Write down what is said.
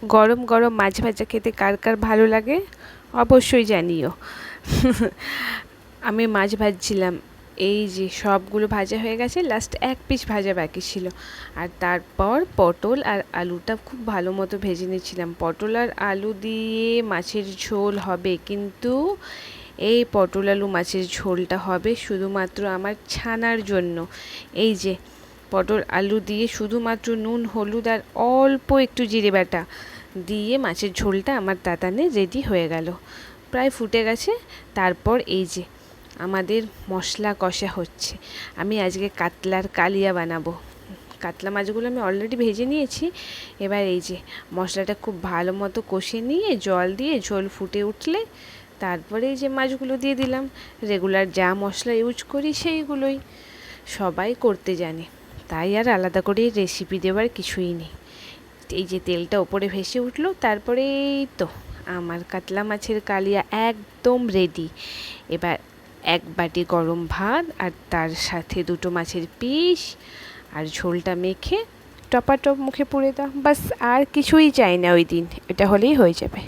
গরম গরম মাছ ভাজা খেতে কার কার ভালো লাগে অবশ্যই জানিও। আমি মাছ ভাজছিলাম, এই যে সবগুলো ভাজা হয়ে গেছে, লাস্ট এক পিস ভাজা বাকি ছিল। আর তারপর পটল আর আলুটা খুব ভালো মতো ভেজে নিয়েছিলাম। পটল আর আলু দিয়ে মাছের ঝোল হবে, কিন্তু এই পটল আলু মাছের ঝোলটা হবে শুধুমাত্র আমার ছানার জন্য। এই যে পটল আলু দিয়ে শুধুমাত্র নুন হলুদ আর অল্প একটু জিরে বাটা দিয়ে মাছের ঝোলটা আমার তাতানে রেডি হয়ে গেল, প্রায় ফুটে গেছে। তারপর এই যে আমাদের মশলা কষা হচ্ছে। আমি আজকে কাতলার কালিয়া বানাবো। কাতলা মাছগুলো আমি অলরেডি ভেজে নিয়েছি। এবার এই যে মশলাটা খুব ভালো মতো কষে নিয়ে জল দিয়ে ঝোল ফুটে উঠলে তারপরে এই যে মাছগুলো দিয়ে দিলাম। রেগুলার যা মশলা ইউজ করি সেইগুলোই সবাই করতে জানে, তাই আর আলাদা করে রেসিপি দেওয়ার কিছুই নেই। এই যে তেলটা ওপরে ভেসে উঠলো, তারপরে এই তো আমার কাতলা মাছের কালিয়া একদম রেডি। এবার এক বাটি গরম ভাত আর তার সাথে দুটো মাছের পিস আর ঝোলটা মেখে টপাটপ মুখে পুরে দাও, বাস আর কিছুই চাই না ওই দিন, এটা হলেই হয়ে যাবে।